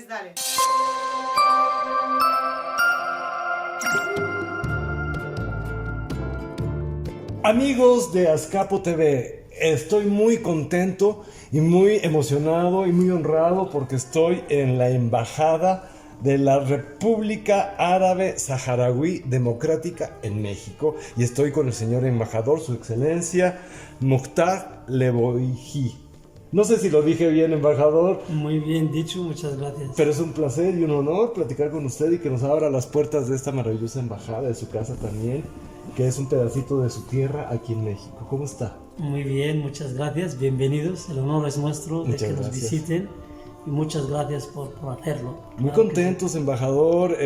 Pues dale. Amigos de Azcapo TV, estoy muy contento y muy emocionado y muy honrado porque estoy en la embajada de la República Árabe Saharaui Democrática en México y estoy con el señor embajador, su excelencia Mukhtar Leboiji. No sé si lo dije bien, embajador. Muy bien dicho, muchas gracias. Pero es un placer y un honor platicar con usted y que nos abra las puertas de esta maravillosa embajada, de su casa también, que es un pedacito de su tierra aquí en México. ¿Cómo está? Muy bien, muchas gracias, bienvenidos. El honor es nuestro de Muchas que nos gracias. visiten y muchas gracias por hacerlo. Muy Claro que contentos, embajador,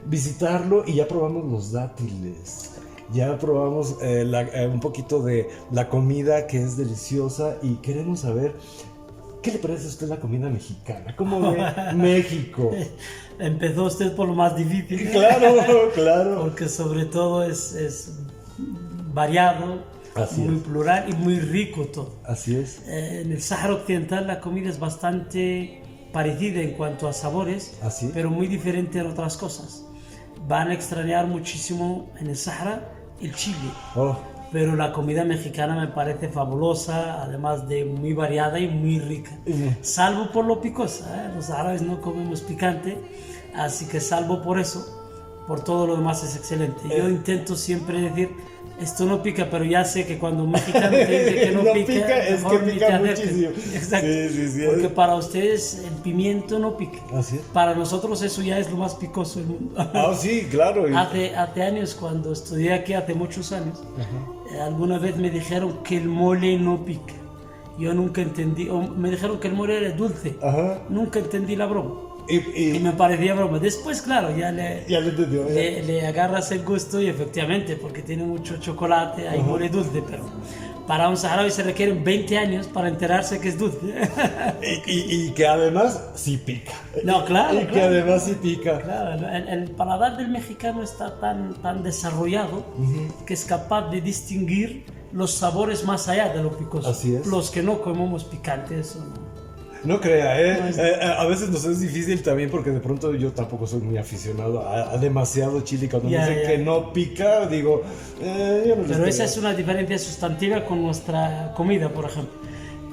visitarlo y ya probamos los dátiles. Ya probamos un poquito de la comida que es deliciosa y queremos saber, ¿qué le parece a usted la comida mexicana? ¿Cómo ve México? sí. Empezó usted por lo más difícil. Claro, claro. Porque sobre todo es variado, Así muy es. plural y muy rico todo. Así es. En el Sáhara Occidental la comida es bastante parecida en cuanto a sabores, ¿Ah, sí? pero muy diferente en otras cosas. Van a extrañar muchísimo en el Sáhara el chile, Oh, pero la comida mexicana me parece fabulosa, además de muy variada y muy rica. Salvo por lo picosa, ¿eh? Los árabes no comemos picante, así que salvo por eso, por todo lo demás es excelente. Yo intento siempre decir, esto no pica, pero ya sé que cuando un mexicano te dice que no, No pica, pica, es mejor que ni pica te acerques. muchísimo. Exacto. Sí, Porque para ustedes el pimiento no pica. Así es. Para nosotros eso ya es lo más picoso del mundo. Ah, sí, claro. Hace años, cuando estudié aquí, hace muchos años, alguna vez me dijeron que el mole no pica. Yo nunca entendí, o me dijeron que el mole era dulce. Ajá. Nunca entendí la broma. Y Y me parecía broma. Después, claro, ya le entendió. le agarras el gusto y efectivamente, porque tiene mucho chocolate, hay mole dulce, pero para un saharaui se requieren 20 años para enterarse que es dulce. Y que además sí pica. No, claro, Y que claro. además sí pica. Claro, el paladar del mexicano está tan desarrollado que es capaz de distinguir los sabores más allá de lo picoso. Así es. Los que no comemos picantes. No crea, No es- a veces nos es difícil también porque de pronto yo tampoco soy muy aficionado a demasiado chile. Cuando me Ya, dicen ya. que no pica, digo, yo no les Pero esa pego. es una diferencia sustantiva con nuestra comida, por ejemplo.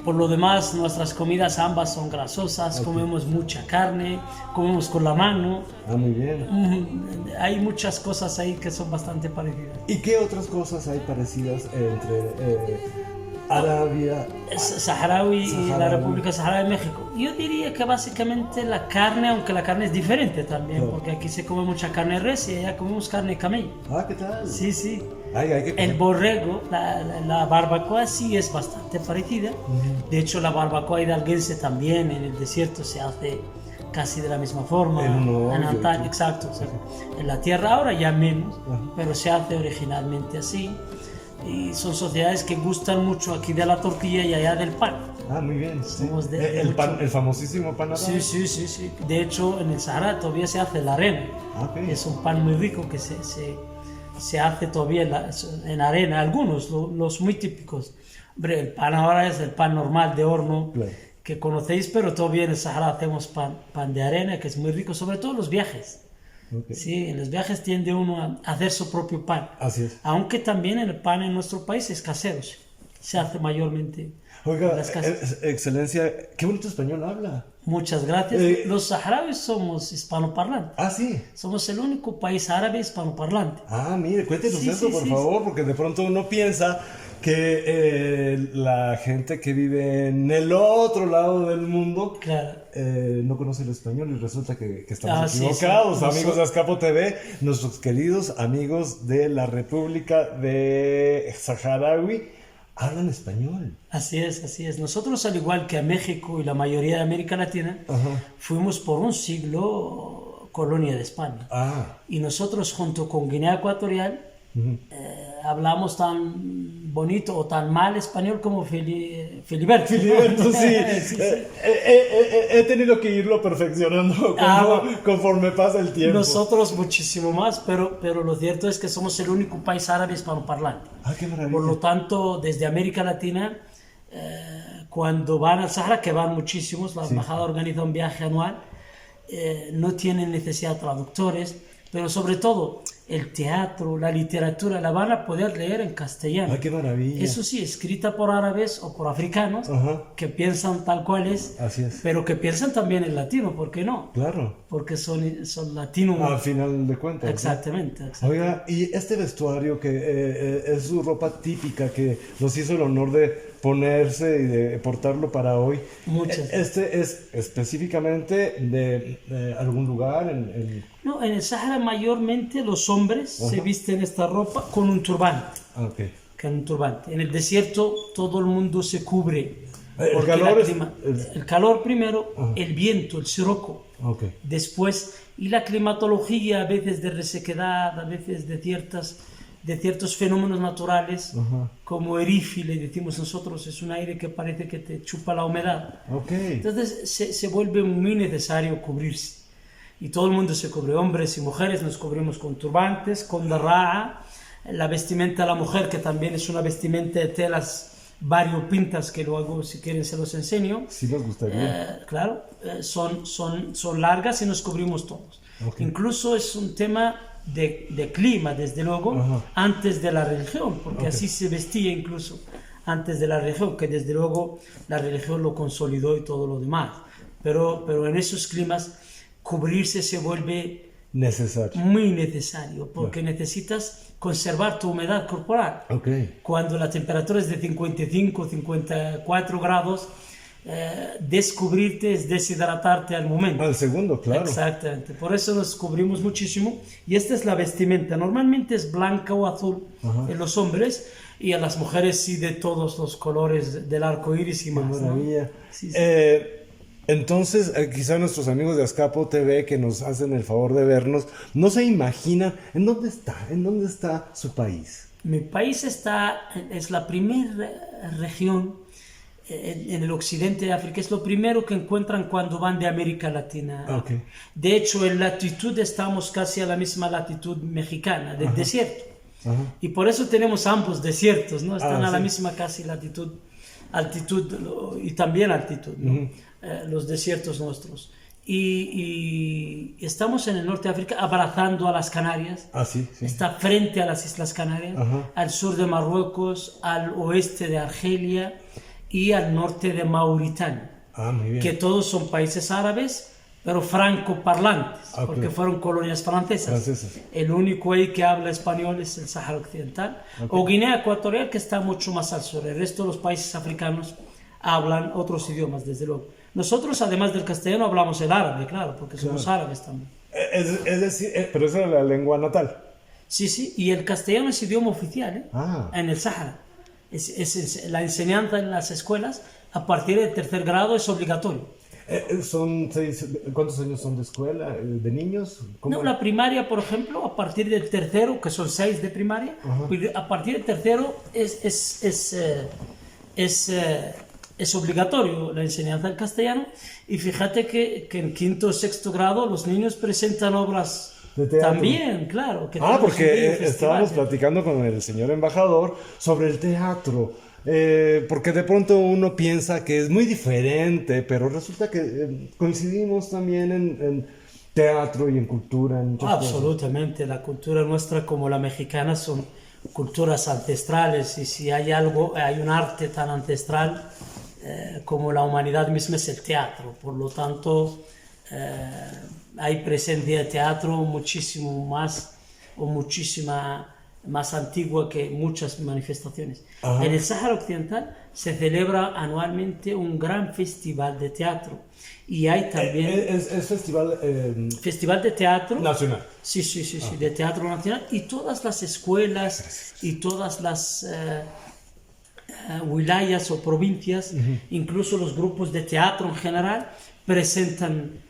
Por lo demás, nuestras comidas ambas son grasosas, comemos mucha carne, comemos con la mano. Ah, muy bien. Hay muchas cosas ahí que son bastante parecidas. ¿Y qué otras cosas hay parecidas entre Arabia? Saharaui y la Saharaui. República Saharaui de México. Yo diría que básicamente la carne, aunque la carne es diferente también, Claro. porque aquí se come mucha carne de res y allá comemos carne de camello. Ah, ¿qué tal? Sí, sí. Ay, hay que El borrego, la barbacoa sí es bastante parecida. De hecho, la barbacoa hidalguense también en el desierto se hace casi de la misma forma. En un hoyo, antaño, sí. exacto. O sea, en la tierra ahora ya menos, Ajá. pero se hace originalmente así. Y son sociedades que gustan mucho aquí de la tortilla y allá del pan. Ah, muy bien. Sí. Somos de El, mucho- pan, el famosísimo pan árabe. Sí. De hecho, en el Sahara todavía se hace la arena. Ah, ok. Es un pan muy rico que se hace todavía en arena. Algunos, los muy típicos. Hombre, el pan ahora es el pan normal de horno Claro. que conocéis, pero todavía en el Sahara hacemos pan de arena, que es muy rico, sobre todo en los viajes. Ok. Sí, en los viajes tiende uno a hacer su propio pan. Así es. Aunque también el pan en nuestro país es casero. Se hace mayormente Oiga, en las casas. excelencia, qué bonito español habla. Muchas gracias. Eh, Los saharauis somos hispanoparlantes. Ah, sí. Somos el único país árabe hispanoparlante. Ah, mire, cuéntenos Sí, eso, sí, por sí, favor, porque de pronto uno piensa que la gente que vive en el otro lado del mundo Claro. no conoce el español y resulta que estamos Ah, sí, equivocados, sí. amigos de Azcapo TV, nuestros queridos amigos de la República de Saharaui hablan español. Así es, así es. Nosotros, al igual que a México y la mayoría de América Latina, Ajá. fuimos por un siglo colonia de España. Ah, Y nosotros, junto con Guinea Ecuatorial, hablamos tan bonito o tan mal español como Filiberto. Filiberto, sí. Sí, sí. He tenido que irlo perfeccionando conforme pasa el tiempo. Nosotros muchísimo más, pero lo cierto es que somos el único país árabe hispanoparlante. Ah, qué maravilla. Por lo tanto, desde América Latina, cuando van al Sahara, que van muchísimos, la embajada organiza un viaje anual, no tienen necesidad de traductores, pero sobre todo el teatro, la literatura, la van a poder leer en castellano. ¡Ay, qué maravilla! Eso sí, escrita por árabes o por africanos, que piensan tal cual es, Así es. pero que piensan también en latino, ¿por qué no? Claro. Porque son latinos. Al final de cuentas. Exactamente, ¿no? exactamente. Oiga, y este vestuario que es su ropa típica que nos hizo el honor de ponerse y de portarlo para hoy. Muchas. ¿Este es específicamente de algún lugar? No, en el Sahara mayormente los hombres se visten esta ropa con un turbante. Ok. Con un turbante. En el desierto todo el mundo se cubre. El calor El calor primero, el viento, el siroco. Okay. Después, y la climatología a veces de resequedad, a veces de ciertos fenómenos naturales, como erifi, le decimos nosotros, es un aire que parece que te chupa la humedad. Okay. Entonces se vuelve muy necesario cubrirse. Y todo el mundo se cubre, hombres y mujeres nos cubrimos con turbantes, con darra'a, la vestimenta de la mujer, que también es una vestimenta de telas variopintas, que luego si quieren se los enseño. Sí nos gustaría. Claro, son largas y nos cubrimos todos. Okay. Incluso es un tema de clima, desde luego, antes de la religión, porque así se vestía incluso antes de la religión, que desde luego la religión lo consolidó y todo lo demás. Pero en esos climas cubrirse se vuelve muy necesario, porque necesitas conservar tu humedad corporal. Okay. Cuando la temperatura es de 55, 54 grados, descubrirte es deshidratarte al momento. Al segundo, claro. Exactamente. Por eso nos cubrimos muchísimo. Y esta es la vestimenta. Normalmente es blanca o azul en los hombres, y a las mujeres sí de todos los colores del arco iris y más. ¡Qué maravilla! ¿No? Sí. Entonces, quizá nuestros amigos de Azcapo TV que nos hacen el favor de vernos, no se imaginan en dónde está su país. Mi país es la primera región en el occidente de África, es lo primero que encuentran cuando van de América Latina. Okay. De hecho, en latitud estamos casi a la misma latitud mexicana, del desierto. Y por eso tenemos ambos desiertos, ¿no? Están a la misma casi altitud y también altitud, ¿no? Los desiertos nuestros. Y estamos en el norte de África abrazando a las Canarias. Sí. Está frente a las Islas Canarias, al sur de Marruecos, al oeste de Argelia y al norte de Mauritania. Muy bien. Que todos son países árabes, pero francoparlantes, porque fueron colonias francesas. El único ahí que habla español es el Sáhara Occidental, o Guinea Ecuatorial, que está mucho más al sur. El resto de los países africanos hablan otros idiomas, desde luego. Nosotros, además del castellano, hablamos el árabe, claro, porque somos árabes también. Es decir, pero esa es la lengua natal. Sí, y el castellano es idioma oficial en el Sáhara. La enseñanza en las escuelas a partir del tercer grado es obligatorio. ¿Cuántos años son de escuela? ¿De niños? No, la primaria, por ejemplo, a partir del tercero, que son 6 de primaria, a partir del tercero es obligatorio la enseñanza del castellano. Y fíjate que en quinto o sexto grado los niños presentan obras de teatro. También, claro. Porque estábamos platicando con el señor embajador sobre el teatro. Porque de pronto uno piensa que es muy diferente, pero resulta que coincidimos también en teatro y en cultura. En Absolutamente, la cultura nuestra como la mexicana son culturas ancestrales, y si hay un arte tan ancestral como la humanidad misma es el teatro. Por lo tanto, hay presencia de teatro muchísimo más o muchísima más antigua que muchas manifestaciones. En el Sáhara Occidental se celebra anualmente un gran festival de teatro, y hay también es festival de teatro nacional. Sí, de teatro nacional, y todas las escuelas y todas las wilayas o provincias, incluso los grupos de teatro en general, presentan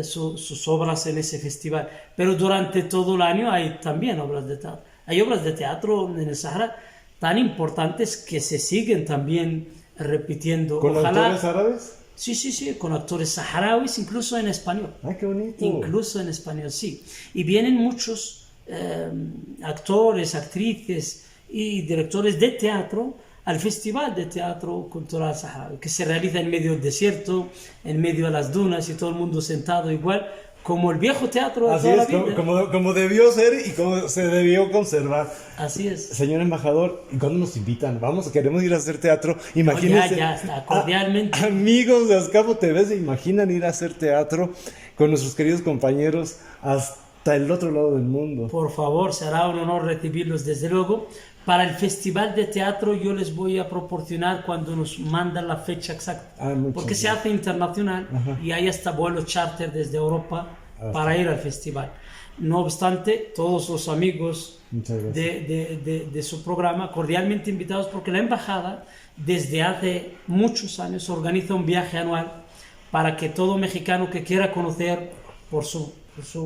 sus obras en ese festival. Pero durante todo el año hay también obras de teatro. Hay obras de teatro en el Sahara tan importantes que se siguen también repitiendo. ¿Con actores árabes? Sí, con actores saharauis, incluso en español. ¡Qué bonito! Incluso en español, sí. Y vienen muchos actores, actrices y directores de teatro al Festival de Teatro Cultural Saharaui, que se realiza en medio del desierto, en medio de las dunas y todo el mundo sentado igual, como el viejo teatro de Así toda la es, vida. como debió ser y como se debió conservar. Así es. Señor embajador, ¿y cuándo nos invitan? Queremos ir a hacer teatro. Imagínense. Ya está, cordialmente. Amigos de Azcapo TV, ¿se imaginan ir a hacer teatro con nuestros queridos compañeros hasta el otro lado del mundo? Por favor, será un honor recibirlos desde luego. Para el Festival de Teatro yo les voy a proporcionar cuando nos mandan la fecha exacta. Porque se hace internacional. Ajá. Y hay hasta vuelos charter desde Europa para ir al festival. No obstante, todos los amigos de su programa cordialmente invitados, porque la embajada desde hace muchos años organiza un viaje anual para que todo mexicano que quiera conocer por su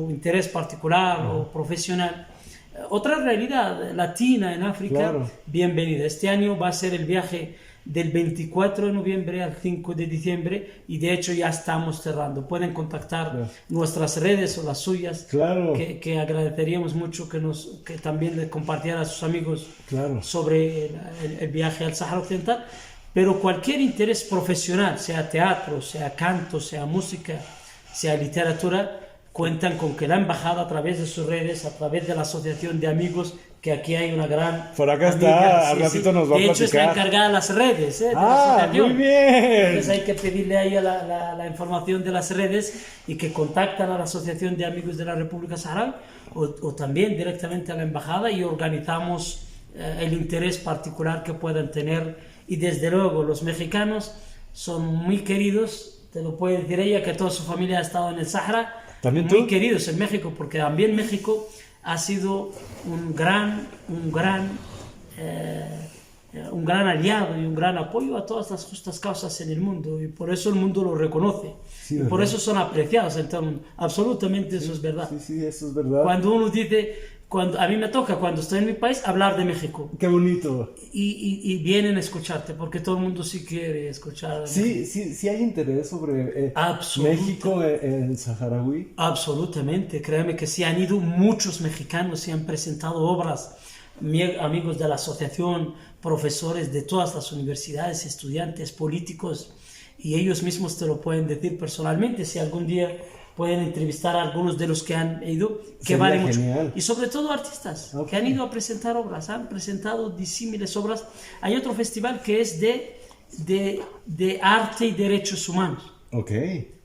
interés particular o profesional otra realidad latina en África, claro, bienvenida. Este año va a ser el viaje del 24 de noviembre al 5 de diciembre y de hecho ya estamos cerrando. Pueden contactar nuestras redes o las suyas, claro, que agradeceríamos mucho que también les compartieran a sus amigos, claro, sobre el viaje al Sáhara Occidental. Pero cualquier interés profesional, sea teatro, sea canto, sea música, sea literatura, cuentan con que la embajada, a través de sus redes, a través de la asociación de amigos, que aquí hay una gran por acá amiga, está, al ratito nos va a platicar. De hecho, está encargada de las redes, de la asociación. Muy bien. Entonces hay que pedirle a ella la información de las redes y que contactan a la Asociación de Amigos de la República Saharaui o también directamente a la embajada y organizamos el interés particular que puedan tener. Y desde luego, los mexicanos son muy queridos, te lo puede decir ella, que toda su familia ha estado en el Sahara. ¿También muy queridos en México, porque también México ha sido un gran aliado y un gran apoyo a todas las justas causas en el mundo, y por eso el mundo lo reconoce, sí, y por eso son apreciados en todo el mundo. Absolutamente, sí, eso es verdad. Sí, eso es verdad. Cuando uno dice, a mí me toca, cuando estoy en mi país, hablar de México. Qué bonito. Y vienen a escucharte, porque todo el mundo sí quiere escuchar. Sí hay interés sobre México, el saharaui. Absolutamente, créeme que sí, han ido muchos mexicanos y han presentado obras, amigos de la asociación, profesores de todas las universidades, estudiantes, políticos, y ellos mismos te lo pueden decir personalmente. Si algún día pueden entrevistar a algunos de los que han ido, que vale mucho. Y sobre todo artistas que han ido a presentar obras, han presentado disímiles obras. Hay otro festival que es de arte y derechos humanos,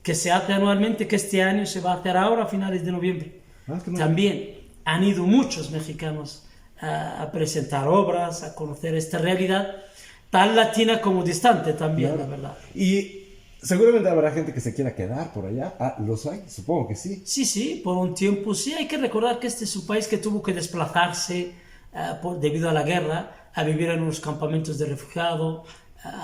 que se hace anualmente, que este año se va a hacer ahora a finales de noviembre. También han ido muchos mexicanos a presentar obras, a conocer esta realidad tan latina como distante también, claro, la verdad. Y seguramente habrá gente que se quiera quedar por allá. ¿Los hay? Supongo que sí. Sí, por un tiempo sí. Hay que recordar que este es un país que tuvo que desplazarse debido a la guerra, a vivir en unos campamentos de refugiados,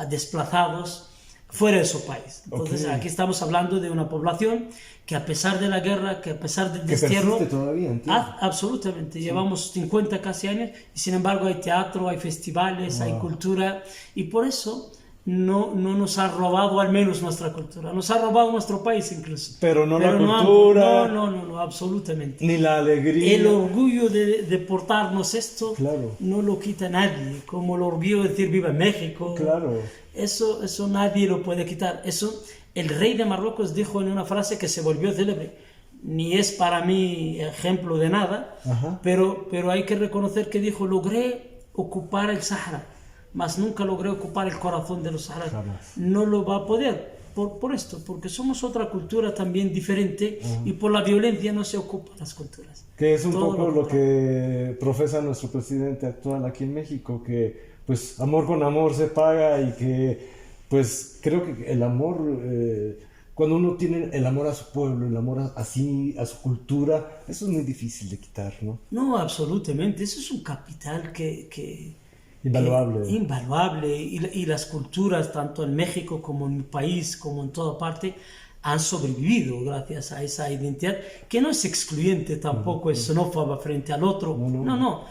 desplazados fuera de su país. Entonces aquí estamos hablando de una población que a pesar de la guerra, que a pesar del destierro, todavía, absolutamente, llevamos 50 casi años y sin embargo hay teatro, hay festivales, hay cultura, y por eso no nos ha robado al menos nuestra cultura, nos ha robado nuestro país incluso. Pero la cultura. No, absolutamente. Ni la alegría. El orgullo de portarnos esto, claro, no lo quita nadie, como el orgullo de decir viva México. Claro. Eso nadie lo puede quitar. Eso el rey de Marruecos dijo en una frase que se volvió célebre. Ni es para mí ejemplo de nada, pero hay que reconocer que dijo: logré ocupar el Sahara, mas nunca logré ocupar el corazón de los saharauis. No lo va a poder por esto, porque somos otra cultura también diferente, y por la violencia no se ocupan las culturas. Que es un poco lo que profesa nuestro presidente actual aquí en México, que pues amor con amor se paga, y que pues creo que el amor, cuando uno tiene el amor a su pueblo, el amor a su cultura, eso es muy difícil de quitar, ¿no? No, absolutamente, eso es un capital invaluable. Invaluable, y las culturas, tanto en México como en mi país, como en toda parte, han sobrevivido gracias a esa identidad, que no es excluyente tampoco, es xenófoba frente al otro, no.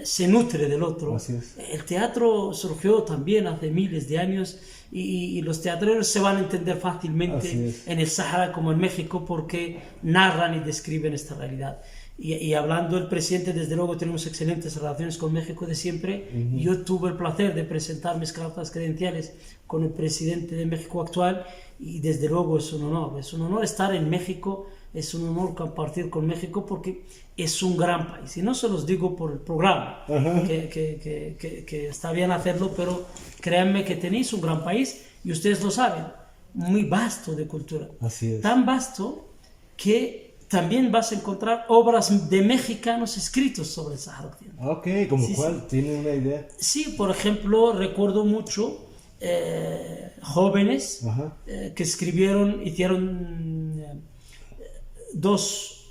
Se nutre del otro. Así es. El teatro surgió también hace miles de años, y los teatreros se van a entender fácilmente en el Sahara como en México, porque narran y describen esta realidad. Y hablando del presidente, desde luego tenemos excelentes relaciones con México de siempre. Yo tuve el placer de presentar mis cartas credenciales con el presidente de México actual y desde luego es un honor estar en México, es un honor compartir con México porque es un gran país. Y no se los digo por el programa, que está bien hacerlo, pero créanme que tenéis un gran país y ustedes lo saben, muy vasto de cultura. Así es. Tan vasto que también vas a encontrar obras de mexicanos escritos sobre el Sáhara Occidental. Ok, ¿como Sí, cuál? ¿Tiene una idea? Sí, por ejemplo, recuerdo mucho jóvenes que hicieron dos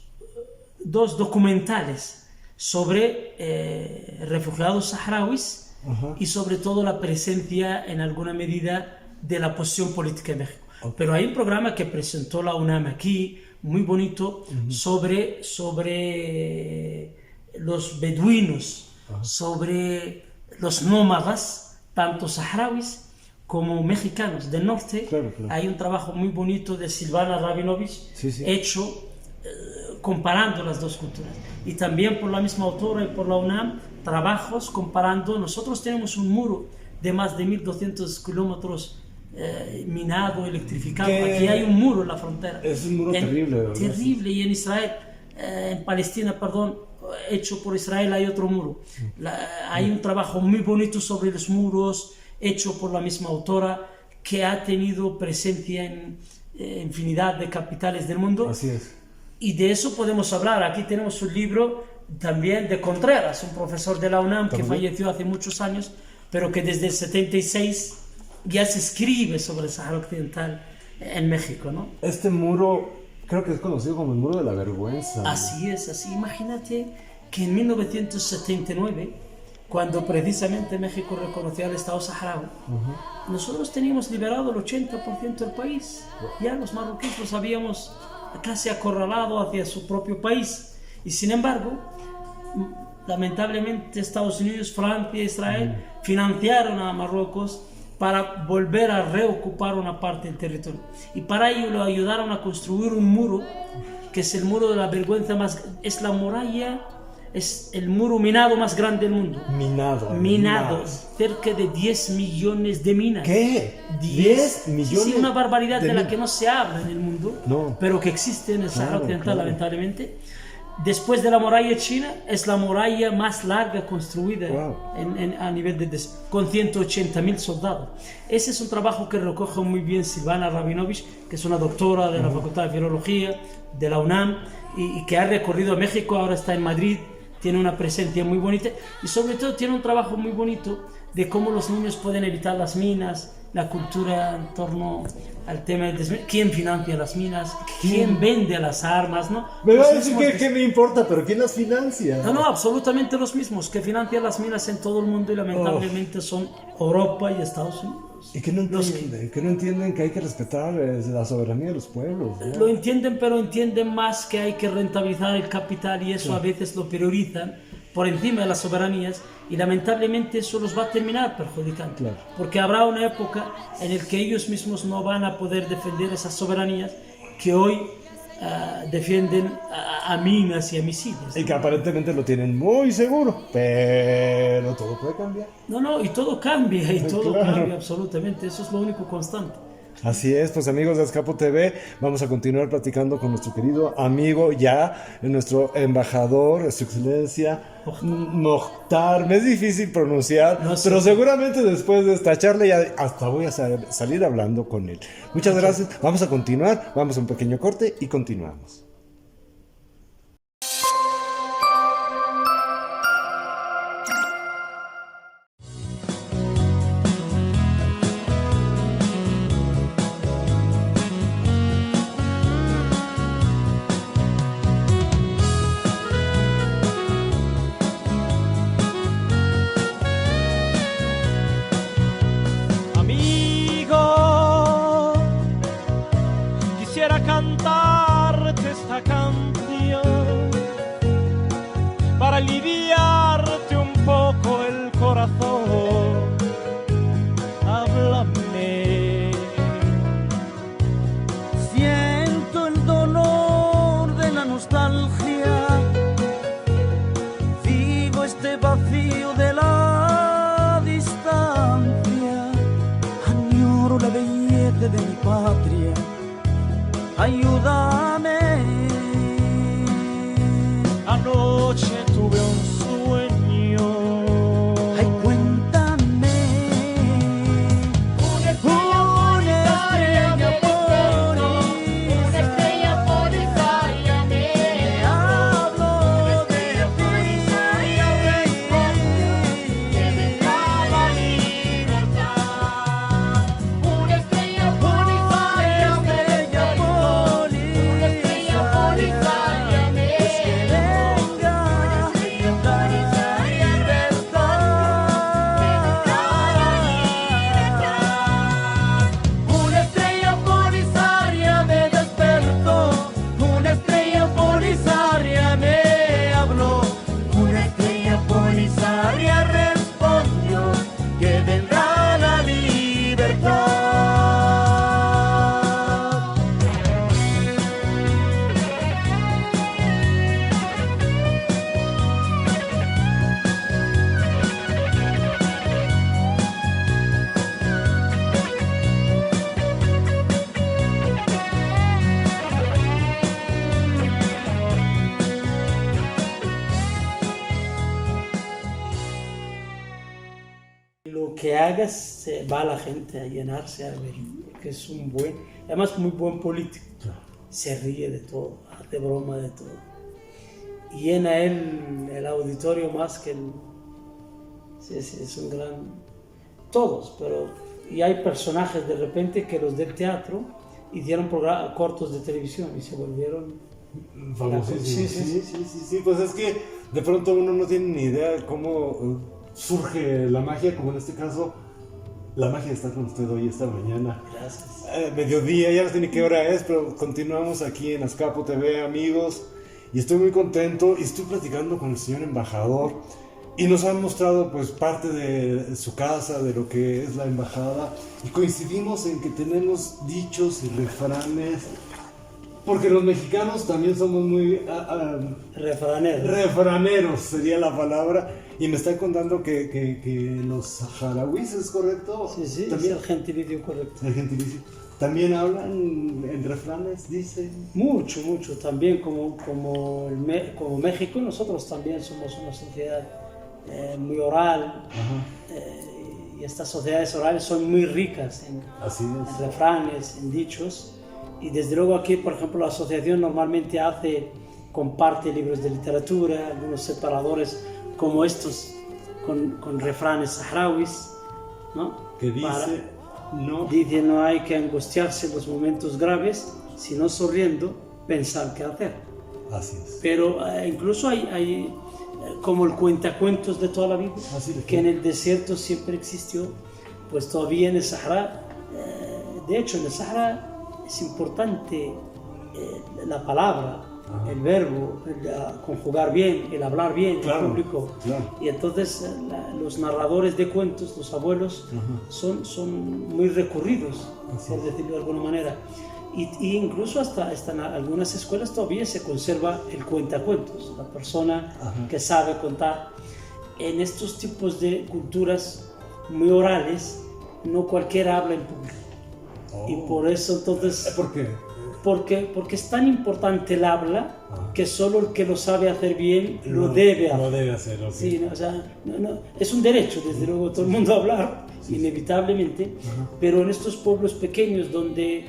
documentales sobre refugiados saharauis y sobre todo la presencia en alguna medida de la posición política de México. Pero hay un programa que presentó la UNAM aquí, muy bonito, sobre los beduinos, sobre los nómadas, tanto saharauis como mexicanos del norte. Claro. Hay un trabajo muy bonito de Silvana Rabinovich hecho comparando las dos culturas. Y también por la misma autora y por la UNAM, trabajos comparando. Nosotros tenemos un muro de más de 1.200 kilómetros minado, electrificado. Aquí hay un muro en la frontera. Es un muro terrible, ¿verdad? Terrible. Y en Israel, en Palestina, perdón, hecho por Israel, hay otro muro. Hay un trabajo muy bonito sobre los muros, hecho por la misma autora, que ha tenido presencia en infinidad de capitales del mundo. Así es. Y de eso podemos hablar. Aquí tenemos un libro también de Contreras, un profesor de la UNAM que falleció hace muchos años, pero que desde el 76 ya se escribe sobre el Sáhara Occidental en México, ¿no? Este muro creo que es conocido como el muro de la vergüenza. Así es, así. Imagínate que en 1979, cuando precisamente México reconoció al Estado saharaui, nosotros teníamos liberado el 80% del país. Ya los marroquíes los habíamos casi acorralado hacia su propio país. Y sin embargo, lamentablemente Estados Unidos, Francia e Israel financiaron a Marruecos para volver a reocupar una parte del territorio. Y para ello lo ayudaron a construir un muro, que es el muro de la vergüenza es la muralla, es el muro minado más grande del mundo. Minado. Cerca de 10 millones de minas. ¿Qué? 10 millones. Sí, una barbaridad de la que no se habla en el mundo, pero que existe en el Sáhara Occidental, lamentablemente. Después de la muralla china, es la muralla más larga construida a nivel con 180.000 soldados. Ese es un trabajo que recoge muy bien Silvana Rabinovich, que es una doctora de la Facultad de Filología de la UNAM y que ha recorrido a México, ahora está en Madrid, tiene una presencia muy bonita y sobre todo tiene un trabajo muy bonito de cómo los niños pueden evitar las minas, la cultura en torno al tema del quién financia las minas, quién vende las armas, ¿no? Me va a decir que me importa, pero ¿quién las financia? No, absolutamente los mismos que financian las minas en todo el mundo y lamentablemente son Europa y Estados Unidos. Y que no entienden que hay que respetar la soberanía de los pueblos, ¿no? Lo entienden, pero entienden más que hay que rentabilizar el capital y eso a veces lo priorizan por encima de las soberanías y lamentablemente eso los va a terminar perjudicando, porque habrá una época en la que ellos mismos no van a poder defender esas soberanías que hoy defienden a minas y a misiles. Y que aparentemente lo tienen muy seguro, pero todo puede cambiar. Y todo cambia, cambia absolutamente, eso es lo único constante. Así es, pues amigos de Azcapo TV, vamos a continuar platicando con nuestro querido amigo ya, nuestro embajador, su excelencia Mokhtar. Me es difícil pronunciar, pero seguramente después de esta charla ya hasta voy a salir hablando con él. Muchas gracias, vamos a continuar, vamos a un pequeño corte y continuamos. Cantarte esta canción para aliviarte un poco el corazón. Háblame. Siento el dolor de la nostalgia patria, ayúdame. Anoche tuve un sueño. Ay, cuéntame. Una estrella polisaria me habló de ti. Que vendrá la libertad. Una estrella polisaria me despertó. Una estrella polisaria me Lo que hagas va a la gente a llenarse a ver, porque es un buen, además muy buen político. Se ríe de todo, hace broma de todo. Y llena el auditorio más que el... Sí, es un gran... Todos, pero... Y hay personajes de repente que los del teatro hicieron cortos de televisión y se volvieron... Famosísimos. Sí, pues es que de pronto uno no tiene ni idea de cómo surge la magia, como en este caso, la magia de estar con usted hoy, esta mañana. Gracias. Mediodía, ya no sé ni qué hora es, pero continuamos aquí en Azcapo TV, amigos, y estoy muy contento y estoy platicando con el señor embajador y nos han mostrado pues parte de su casa, de lo que es la embajada, y coincidimos en que tenemos dichos y refranes, porque los mexicanos también somos muy refraneros sería la palabra, y me están contando que los saharauis, ¿es correcto? Sí, ¿También? es el gentilicio correcto. El gentilicio. ¿También hablan en refranes, dicen? Mucho, también como México, nosotros también somos una sociedad muy oral. Y estas sociedades orales son muy ricas en refranes, en dichos. Y desde luego aquí, por ejemplo, la asociación normalmente comparte libros de literatura, algunos separadores como estos con refranes saharauis, ¿no? Que dice, dice, no hay que angustiarse en los momentos graves, sino sonriendo pensar qué hacer. Así es. Pero incluso hay como el cuentacuentos de toda la vida, que en el desierto siempre existió, pues todavía en el Sahara, de hecho en el Sahara es importante la palabra, el verbo, el conjugar bien, el hablar bien, claro, en público. Claro. Y entonces los narradores de cuentos, los abuelos, son muy recurridos, por decirlo de alguna manera. Y incluso hasta en algunas escuelas todavía se conserva el cuentacuentos, la persona que sabe contar. En estos tipos de culturas muy orales, no cualquiera habla en público. Y por eso entonces... ¿Por qué? Porque es tan importante el habla que solo el que lo sabe hacer bien lo debe hacer. Lo debe hacer, ok. Sí, o sea, es un derecho, desde luego, todo el mundo a hablar, inevitablemente, pero en estos pueblos pequeños donde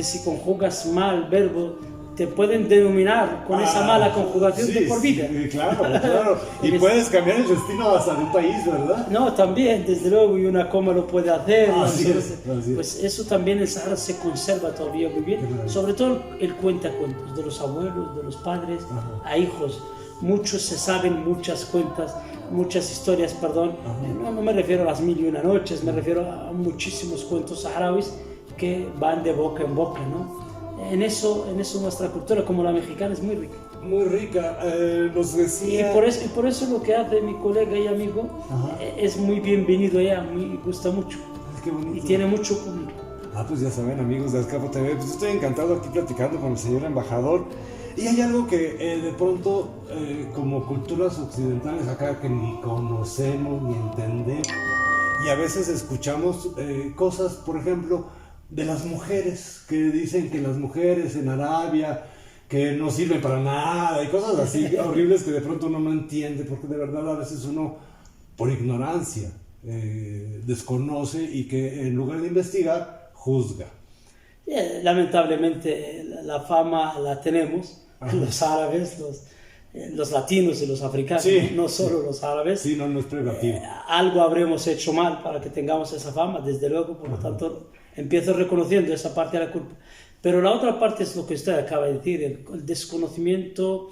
si conjugas mal verbo, te pueden denominar con esa mala conjugación de por vida. Sí, claro. Y puedes cambiar el destino hasta de un país, ¿verdad? No, también, desde luego, y una coma lo puede hacer. Así es. Pues eso también en Sahara se conserva todavía muy bien. Sobre todo el cuentacuentos de los abuelos, de los padres, a hijos. Muchos se saben muchas historias, perdón. No me refiero a las 1001 noches, me refiero a muchísimos cuentos saharauis que van de boca en boca, ¿no? En eso nuestra cultura, como la mexicana, es muy rica. Muy rica, nos decía... Y por eso lo que hace mi colega y amigo es muy bienvenido allá, me gusta mucho. Qué bonito. Y tiene mucho público. Pues ya saben, amigos de Azcapo TV, pues estoy encantado aquí platicando con el señor embajador. Y hay algo que de pronto, como culturas occidentales acá, que ni conocemos ni entendemos. Y a veces escuchamos cosas, por ejemplo, de las mujeres, que dicen que las mujeres en Arabia que no sirven para nada y cosas así horribles que de pronto uno no entiende, porque de verdad a veces uno, por ignorancia, desconoce y que en lugar de investigar, juzga. Lamentablemente la fama la tenemos los árabes, los latinos y los africanos, Sí. no solo los árabes. Sí, no es privativo. Algo habremos hecho mal para que tengamos esa fama, desde luego, por lo tanto empiezo reconociendo esa parte de la culpa. Pero la otra parte es lo que usted acaba de decir, el desconocimiento,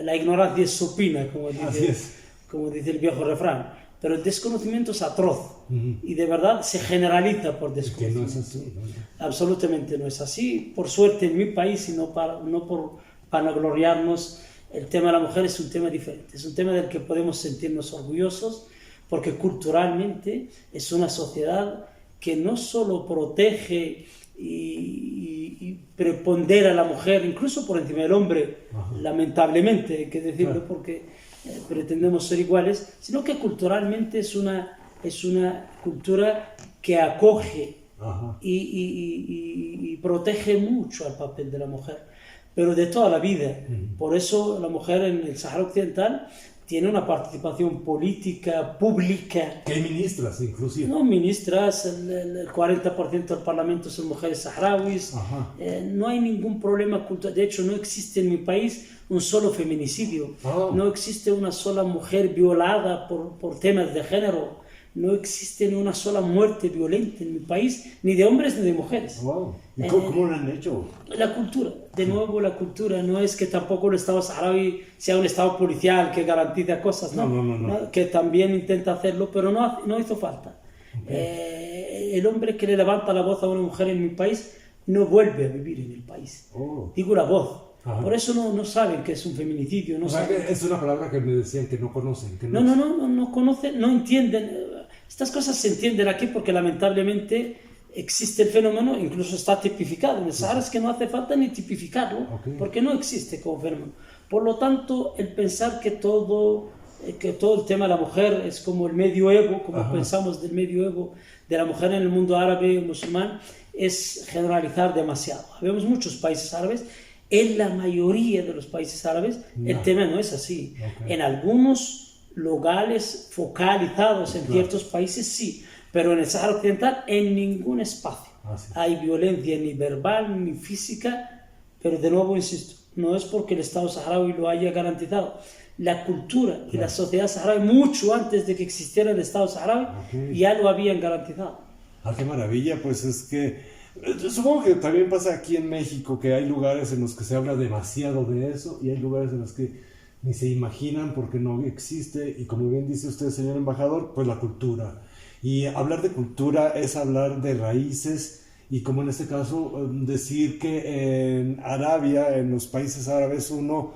la ignorancia es supina, como dice el viejo refrán. Pero el desconocimiento es atroz y de verdad se generaliza por desconocimiento. Que no es así, ¿no? Absolutamente no es así. Por suerte en mi país y no por vanagloriarnos, el tema de la mujer es un tema diferente. Es un tema del que podemos sentirnos orgullosos porque culturalmente es una sociedad que no solo protege y prepondera a la mujer, incluso por encima del hombre, lamentablemente, hay que decirlo, porque pretendemos ser iguales, sino que culturalmente es una cultura que acoge y protege mucho al papel de la mujer, pero de toda la vida. Por eso la mujer en el Sahara Occidental tiene una participación política, pública. Que hay ministras, inclusive. No, ministras, el 40% del parlamento son mujeres saharauis. No hay ningún problema cultural. De hecho, no existe en mi país un solo feminicidio. No existe una sola mujer violada por temas de género. No existe ni una sola muerte violenta en mi país, ni de hombres ni de mujeres. ¿Y cómo lo han hecho? La cultura, de nuevo la cultura, no es que tampoco el Estado saharaui sea un Estado policial que garantiza cosas, no. Que también intenta hacerlo, pero no hizo falta. El hombre que le levanta la voz a una mujer en mi país no vuelve a vivir en el país. Digo la voz. Por eso no saben que es un feminicidio. No saben. Es una palabra que me decían que no conocen. Que no conocen, no entienden. Estas cosas se entienden aquí porque lamentablemente existe el fenómeno, incluso está tipificado. En el Sahara es que no hace falta ni tipificarlo, porque no existe como fenómeno. Por lo tanto, el pensar que todo el tema de la mujer es como el medioevo, como pensamos del medioevo de la mujer en el mundo árabe y musulmán, es generalizar demasiado. Vemos muchos países árabes. En la mayoría de los países árabes el tema no es así. En algunos lugares focalizados en ciertos países sí, pero en el Sahara Occidental en ningún espacio hay violencia ni verbal ni física. Pero de nuevo insisto, no es porque el Estado saharaui lo haya garantizado. La cultura y la sociedad saharaui, mucho antes de que existiera el Estado saharaui, ya lo habían garantizado. Qué maravilla. Pues es que supongo que también pasa aquí en México, que hay lugares en los que se habla demasiado de eso y hay lugares en los que ni se imaginan porque no existe. Y como bien dice usted, señor embajador, pues la cultura. Y hablar de cultura es hablar de raíces, y como en este caso decir que en Arabia, en los países árabes, uno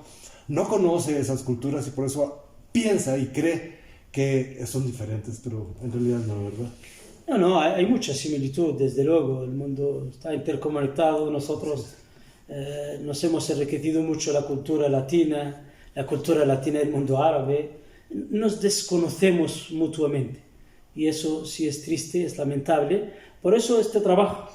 no conoce esas culturas y por eso piensa y cree que son diferentes, pero en realidad no, ¿verdad? No, hay mucha similitud, desde luego. El mundo está interconectado. Nosotros nos hemos enriquecido mucho la cultura latina del mundo árabe. Nos desconocemos mutuamente y eso sí es triste, es lamentable. Por eso este trabajo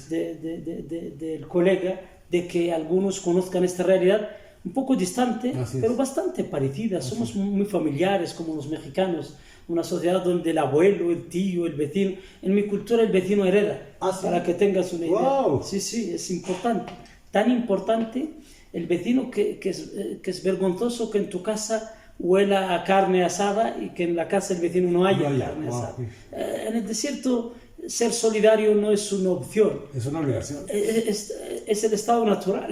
del colega, de que algunos conozcan esta realidad un poco distante, pero bastante parecida. Somos muy familiares como los mexicanos, una sociedad donde el abuelo, el tío, el vecino, en mi cultura el vecino hereda, para que tengas una idea. Sí, es importante, tan importante el vecino que es vergonzoso que en tu casa huela a carne asada y que en la casa del vecino no haya carne asada. En el desierto ser solidario no es una opción, es una obligación. Es el estado natural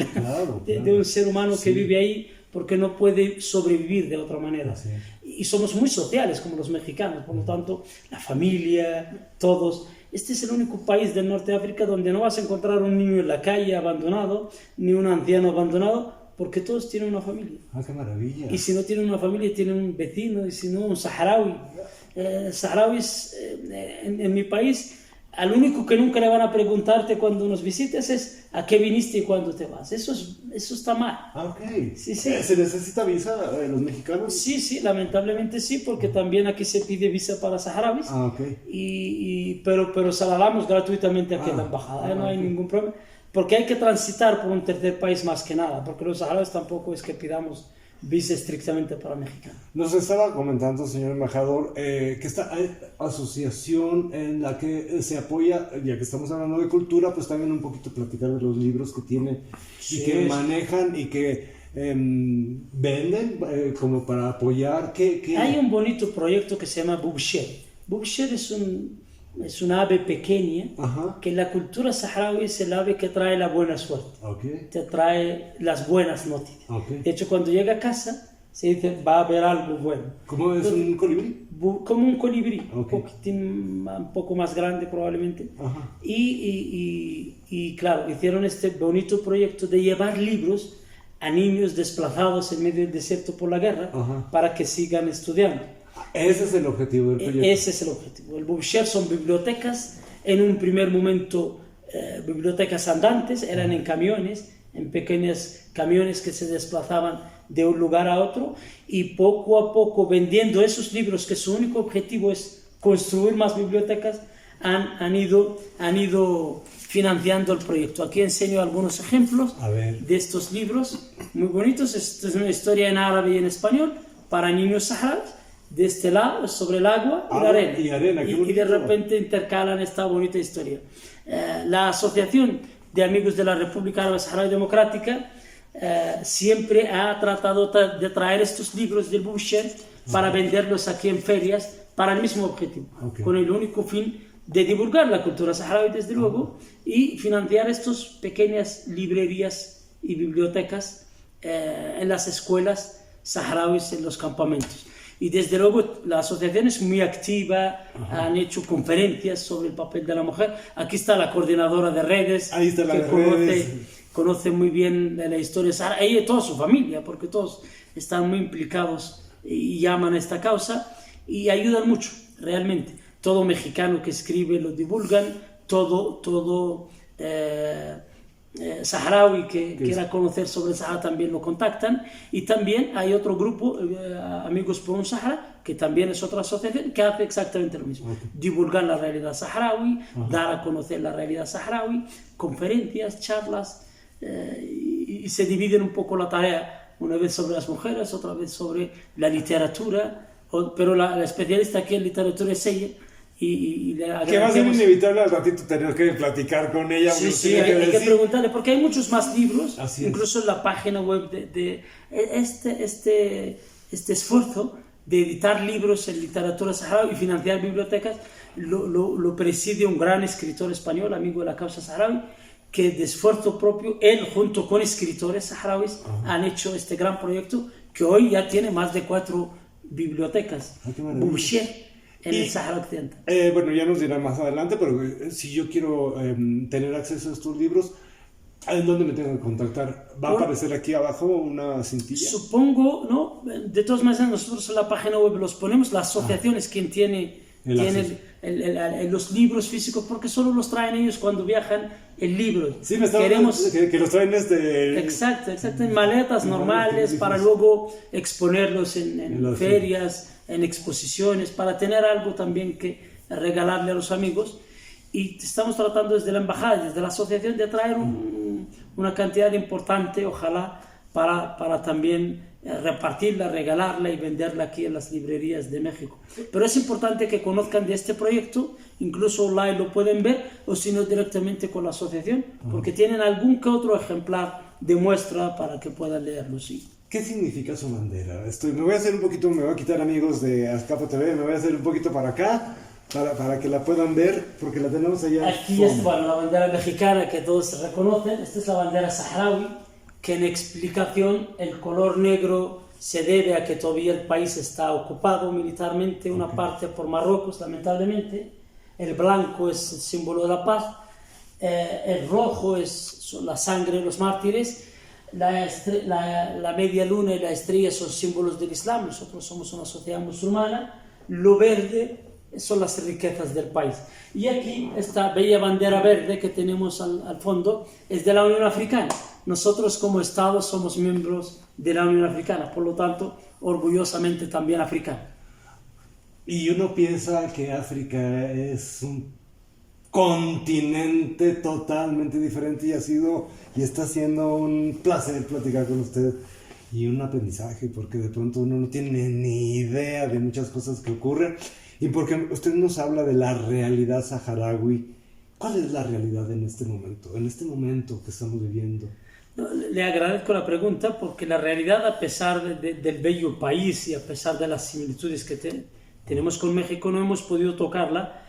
de un ser humano que vive ahí, porque no puede sobrevivir de otra manera. Y somos muy sociales como los mexicanos, por lo tanto la familia, todos. Este es el único país del norte de África donde no vas a encontrar un niño en la calle abandonado, ni un anciano abandonado, porque todos tienen una familia. ¡Qué maravilla! Y si no tienen una familia, tienen un vecino, y si no, un saharaui. Saharauis, en mi país al único que nunca le van a preguntarte cuando nos visites es a qué viniste y cuándo te vas. Eso está mal. Ah, ok. Sí, sí. ¿Se necesita visa los mexicanos? Sí, sí, lamentablemente sí, porque también aquí se pide visa para saharauis. Ah, ok. Pero se la damos gratuitamente aquí en la embajada, no hay ningún problema. Porque hay que transitar por un tercer país más que nada, porque los saharauis tampoco es que pidamos visa estrictamente para mexicanos. Nos estaba comentando, señor embajador, que esta asociación en la que se apoya, ya que estamos hablando de cultura, pues también un poquito platicar de los libros que tiene y que manejan y que venden como para apoyar. Hay un bonito proyecto que se llama Bubsher. Bubsher es una ave pequeña. Ajá. Que en la cultura saharaui es el ave que trae la buena suerte. Okay. Te trae las buenas noticias. Okay. De hecho, cuando llega a casa, se dice, va a haber algo bueno. ¿Cómo es un colibrí? Como un colibrí, Okay. un poco más grande probablemente. Ajá. Y claro, hicieron este bonito proyecto de llevar libros a niños desplazados en medio del desierto por la guerra. Ajá. Para que sigan estudiando. Ese es el objetivo del proyecto. Ese es el objetivo. El Bubsher son bibliotecas, en un primer momento bibliotecas andantes, eran en camiones, en pequeños camiones que se desplazaban de un lugar a otro, y poco a poco vendiendo esos libros, que su único objetivo es construir más bibliotecas, han ido financiando el proyecto. Aquí enseño algunos ejemplos de estos libros muy bonitos. Esta es una historia en árabe y en español para niños saharauis. De este lado es sobre el agua y la arena. Y arena, y de repente intercalan esta bonita historia. La Asociación de Amigos de la República Árabe Saharaui Democrática siempre ha tratado de traer estos libros del Bubsher para venderlos aquí en ferias para el mismo objetivo, con el único fin de divulgar la cultura saharaui, desde luego, y financiar estas pequeñas librerías y bibliotecas en las escuelas saharauis, en los campamentos. Y desde luego la asociación es muy activa. Han hecho conferencias sobre el papel de la mujer. Aquí está la coordinadora de redes, ahí está la que conoce muy bien la historia saharaui, ella y toda su familia, porque todos están muy implicados y llaman a esta causa y ayudan mucho, realmente. Todo mexicano que escribe lo divulgan, todo saharaui que quiera conocer sobre el Sahara también lo contactan, y también hay otro grupo, Amigos por un Sahara, que también es otra asociación que hace exactamente lo mismo, divulgar la realidad saharaui, dar a conocer la realidad saharaui, conferencias, charlas, y se dividen un poco la tarea, una vez sobre las mujeres, otra vez sobre la literatura, pero la especialista aquí en literatura es ella. Que va a ser inevitable al ratito tener que platicar con ella. Sí, hay que preguntarle, porque hay muchos más libros, incluso en la página web de este esfuerzo de editar libros en literatura saharaui y financiar bibliotecas, lo preside un gran escritor español, amigo de la causa saharaui, que de esfuerzo propio, él junto con escritores saharauis han hecho este gran proyecto, que hoy ya tiene más de 4 bibliotecas. Bubsher, en el Sahara Occidental. Bueno, ya nos dirá más adelante, pero si yo quiero tener acceso a estos libros, ¿en dónde me tengo que contactar? ¿Va a aparecer aquí abajo una cintilla? Supongo, ¿no? De todas maneras, nosotros en la página web los ponemos, la asociación es quien tiene los libros físicos, porque solo los traen ellos cuando viajan el libro. Sí, me queremos que los traen Exacto, en maletas normales para luego exponerlos en ferias, en exposiciones, para tener algo también que regalarle a los amigos. Y estamos tratando desde la embajada, desde la asociación, de traer una cantidad importante, ojalá, para también repartirla, regalarla y venderla aquí en las librerías de México. Pero es importante que conozcan de este proyecto, incluso online lo pueden ver, o si no directamente con la asociación, porque tienen algún que otro ejemplar de muestra para que puedan leerlo, sí. ¿Qué significa su bandera? Me voy a quitar, amigos de Azcapo TV, me voy a hacer un poquito para acá, para que la puedan ver, porque la tenemos allá. Aquí es la bandera mexicana que todos reconocen. Esta es la bandera saharaui, que en explicación el color negro se debe a que todavía el país está ocupado militarmente, una parte por Marruecos, lamentablemente. El blanco es el símbolo de la paz, el rojo es la sangre de los mártires, la media luna y la estrella son símbolos del Islam. Nosotros somos una sociedad musulmana. Lo verde son las riquezas del país. Y aquí esta bella bandera verde que tenemos al fondo es de la Unión Africana. Nosotros como Estado somos miembros de la Unión Africana, por lo tanto, orgullosamente también africano. Y uno piensa que África es un continente totalmente diferente y está siendo un placer platicar con usted y un aprendizaje, porque de pronto uno no tiene ni idea de muchas cosas que ocurren y porque usted nos habla de la realidad saharaui. ¿Cuál es la realidad en este momento que estamos viviendo? No, le agradezco la pregunta porque la realidad, a pesar del bello país y a pesar de las similitudes que tenemos con México, no hemos podido tocarla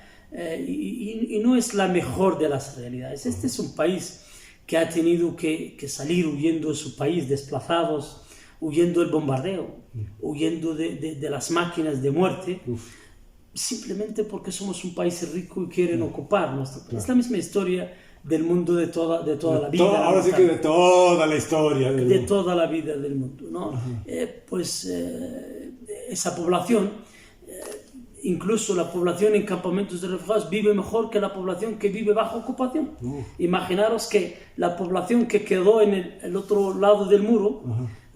y no es la mejor de las realidades. Este es un país que ha tenido que salir huyendo de su país, desplazados, huyendo del bombardeo, huyendo de las máquinas de muerte, simplemente porque somos un país rico y quieren ocupar nuestro país. Es la misma historia del mundo de toda la vida. Ahora sí que de toda la historia. De toda la vida del mundo, ¿no? Esa población, incluso la población en campamentos de refugiados, vive mejor que la población que vive bajo ocupación. Imaginaros que la población que quedó en el otro lado del muro,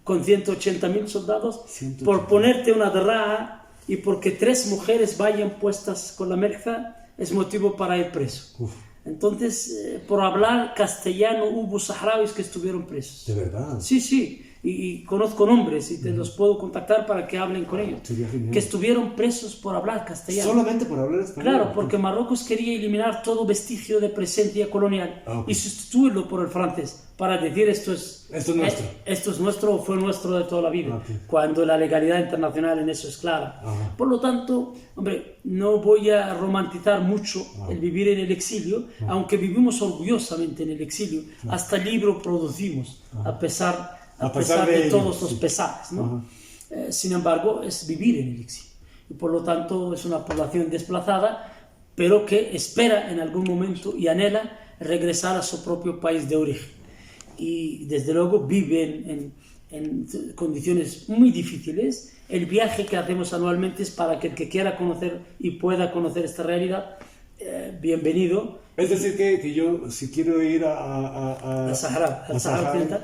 con 180.000 soldados, por ponerte una derraha y porque 3 mujeres vayan puestas con la merza, es motivo para ir preso. Entonces, por hablar castellano, hubo saharauis que estuvieron presos. ¿De verdad? Sí. Y conozco nombres y te los puedo contactar para que hablen con ellos. Que estuvieron presos por hablar castellano. ¿Solamente por hablar español? Claro, porque Marruecos quería eliminar todo vestigio de presencia colonial y sustituirlo por el francés, para decir esto es nuestro. Esto es nuestro, fue nuestro de toda la vida, cuando la legalidad internacional en eso es clara. Por lo tanto, hombre, no voy a romantizar mucho el vivir en el exilio, aunque vivimos orgullosamente en el exilio. Hasta libro producimos, a pesar de todos los pesares, ¿no? Sin embargo, es vivir en el exilio. Y por lo tanto, es una población desplazada, pero que espera en algún momento y anhela regresar a su propio país de origen. Y desde luego viven en condiciones muy difíciles. El viaje que hacemos anualmente es para que el que quiera conocer y pueda conocer esta realidad, bienvenido. Es decir, que yo, si quiero ir al Sahara Occidental,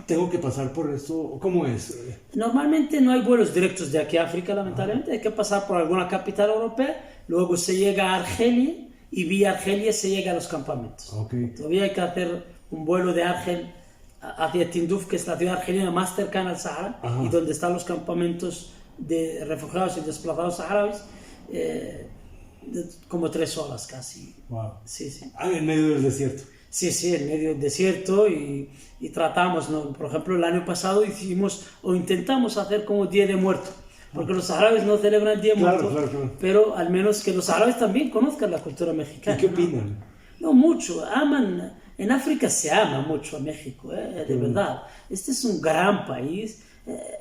¿tengo que pasar por esto? ¿Cómo es? Normalmente no hay vuelos directos de aquí a África, lamentablemente. Hay que pasar por alguna capital europea, luego se llega a Argelia y vía Argelia se llega a los campamentos. Todavía hay que hacer un vuelo de Argel hacia Tinduf, que es la ciudad argelina más cercana al Sahara y donde están los campamentos de refugiados y desplazados saharauis, como 3 horas casi. Sí. En medio del desierto. Sí, en medio del desierto y tratamos, ¿no? Por ejemplo, el año pasado intentamos hacer como Día de Muertos, porque los saharauis no celebran el Día de Muertos, claro. Pero al menos que los saharauis también conozcan la cultura mexicana. ¿Y qué opinan? No, mucho, aman, en África se ama mucho a México, de verdad. Este es un gran país.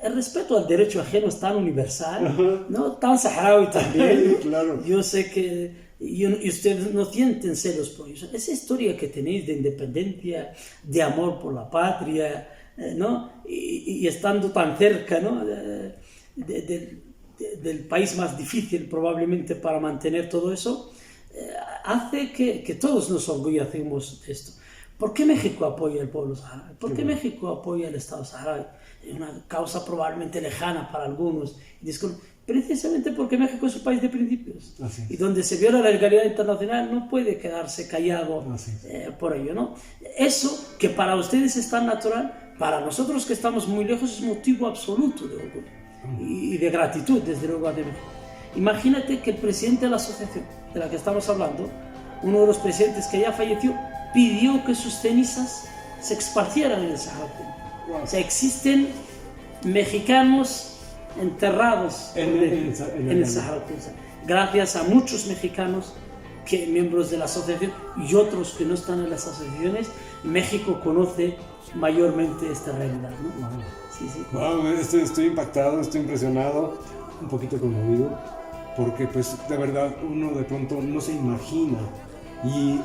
El respeto al derecho ajeno es tan universal, ¿no? Tan saharaui también. Claro. Yo sé que y ustedes no sienten celos por eso. Esa historia que tenéis de independencia, de amor por la patria, ¿no? Y estando tan cerca, ¿no? Del país más difícil probablemente para mantener todo eso, hace que todos nos orgullecemos de esto. ¿Por qué México apoya al pueblo saharaui? ¿Por qué México apoya al Estado saharaui? Es una causa probablemente lejana para algunos. Precisamente porque México es un país de principios. Y donde se viola la legalidad internacional no puede quedarse callado por ello, ¿no? Eso que para ustedes es tan natural, para nosotros que estamos muy lejos es motivo absoluto de orgullo y de gratitud, desde luego, de México. Imagínate que el presidente de la asociación de la que estamos hablando, uno de los presidentes que ya falleció, pidió que sus cenizas se esparcieran en el Sahara. O sea, existen mexicanos enterrados en el Sahara Occidental. Gracias a muchos mexicanos miembros de la asociación y otros que no están en las asociaciones, México conoce mayormente esta realidad, ¿no? Sí. Wow, estoy impactado, estoy impresionado, un poquito conmovido, porque pues de verdad uno de pronto no se imagina, y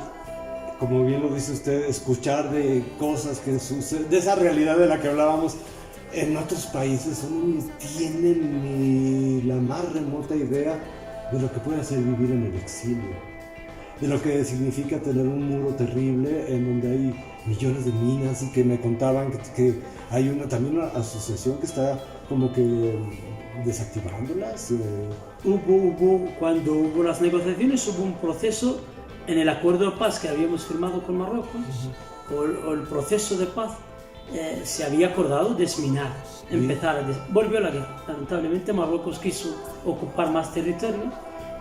como bien lo dice usted, escuchar de cosas que suceden, de esa realidad de la que hablábamos en otros países, uno no tiene ni la más remota idea de lo que puede ser vivir en el exilio, de lo que significa tener un muro terrible en donde hay millones de minas, y que me contaban que hay también una asociación que está como que desactivándolas. Cuando hubo las negociaciones, hubo un proceso en el acuerdo de paz que habíamos firmado con Marruecos, o el proceso de paz, se había acordado desminar, volvió la guerra. Lamentablemente Marruecos quiso ocupar más territorio.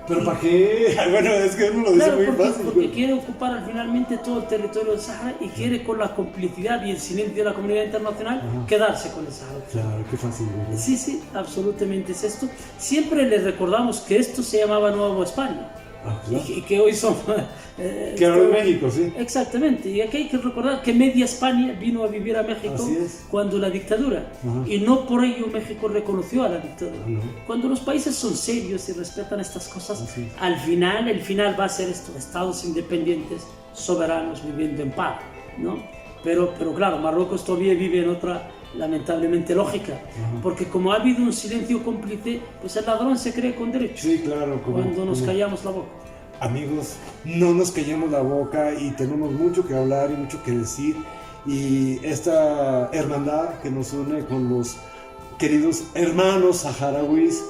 ¿Pero para qué? Bueno, es que uno lo dice muy fácil. Porque quiere ocupar finalmente todo el territorio del Sahara y quiere, con la complicidad y el silencio de la comunidad internacional, quedarse con el Sahara. Claro, qué fácil, ¿verdad? Sí, absolutamente es esto. Siempre les recordamos que esto se llamaba Nueva España. Claro. Y que hoy son... que ahora en México, sí. Exactamente, y aquí hay que recordar que media España vino a vivir a México cuando la dictadura, y no por ello México reconoció a la dictadura. Cuando los países son serios y respetan estas cosas, al final, el final va a ser esto: estados independientes, soberanos, viviendo en paz, ¿no? Pero claro, Marruecos todavía vive en otra, lamentablemente, lógica, porque como ha habido un silencio cómplice, pues el ladrón se cree con derecho. Sí, claro. Cuando nos callamos la boca. Amigos, no nos callemos la boca, y tenemos mucho que hablar y mucho que decir, y esta hermandad que nos une con los queridos hermanos saharauis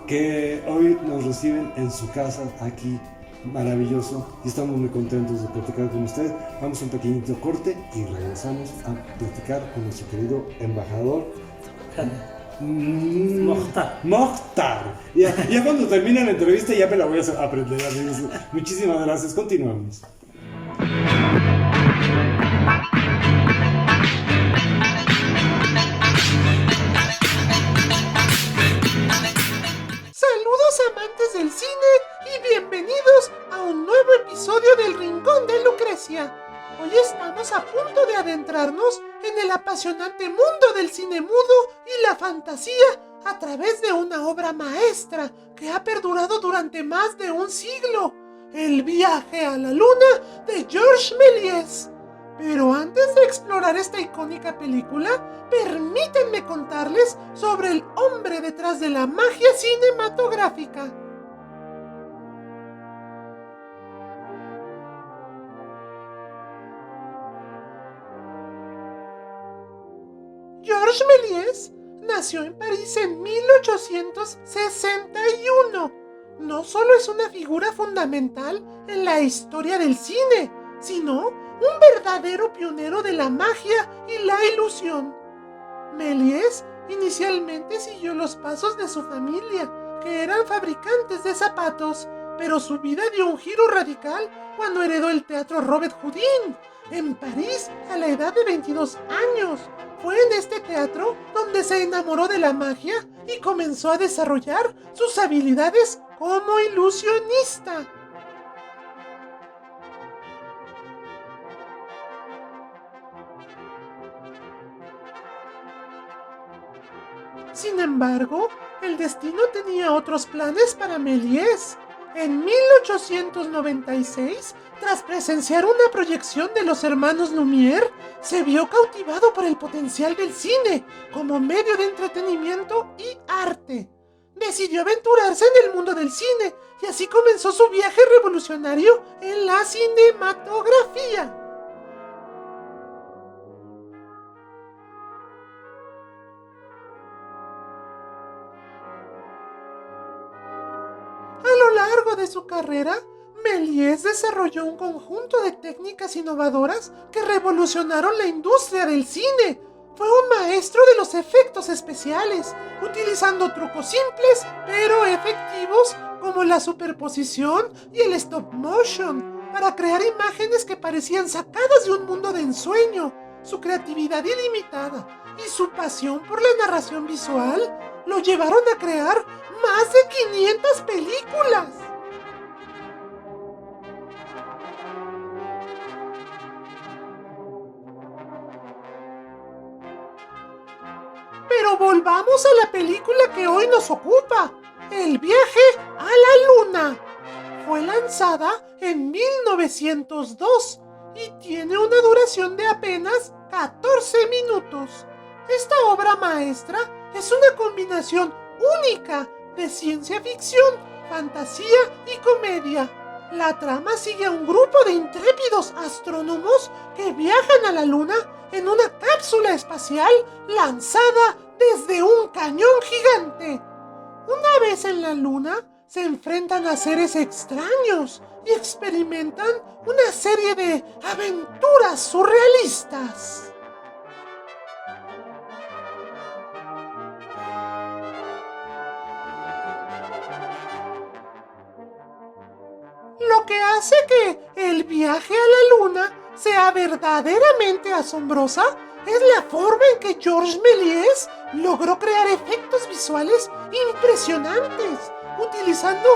que hoy nos reciben en su casa aquí, maravilloso, y estamos muy contentos de platicar con ustedes. Vamos a un pequeñito corte y regresamos a platicar con nuestro querido embajador Mokhtar. Ya cuando termine la entrevista ya me la voy a aprender, amigos. Muchísimas gracias, continuamos. Saludos, amantes del cine, y bienvenidos a un nuevo episodio del Rincón de Lucrecia. Hoy estamos a punto de adentrarnos en el apasionante mundo del cine mudo y la fantasía a través de una obra maestra que ha perdurado durante más de un siglo: El viaje a la luna de Georges Méliès. Pero antes de explorar esta icónica película, permítanme contarles sobre el hombre detrás de la magia cinematográfica. Georges Méliès nació en París en 1861. No solo es una figura fundamental en la historia del cine, sino un verdadero pionero de la magia y la ilusión. Méliès inicialmente siguió los pasos de su familia, que eran fabricantes de zapatos, pero su vida dio un giro radical cuando heredó el teatro Robert Houdin en París a la edad de 22 años. Fue en este teatro donde se enamoró de la magia y comenzó a desarrollar sus habilidades como ilusionista. Sin embargo, el destino tenía otros planes para Méliès. En 1896, tras presenciar una proyección de los hermanos Lumière, se vio cautivado por el potencial del cine como medio de entretenimiento y arte. Decidió aventurarse en el mundo del cine y así comenzó su viaje revolucionario en la cinematografía. A lo largo de su carrera, Méliès desarrolló un conjunto de técnicas innovadoras que revolucionaron la industria del cine. Fue un maestro de los efectos especiales, utilizando trucos simples pero efectivos como la superposición y el stop motion para crear imágenes que parecían sacadas de un mundo de ensueño. Su creatividad ilimitada y su pasión por la narración visual lo llevaron a crear más de 500 películas. Pero volvamos a la película que hoy nos ocupa, El viaje a la luna. Fue lanzada en 1902 y tiene una duración de apenas 14 minutos. Esta obra maestra es una combinación única de ciencia ficción, fantasía y comedia. La trama sigue a un grupo de intrépidos astrónomos que viajan a la Luna en una cápsula espacial lanzada desde un cañón gigante. Una vez en la Luna, se enfrentan a seres extraños y experimentan una serie de aventuras surrealistas. Lo que hace que el viaje a la Luna sea verdaderamente asombrosa es la forma en que Georges Méliès logró crear efectos visuales impresionantes utilizando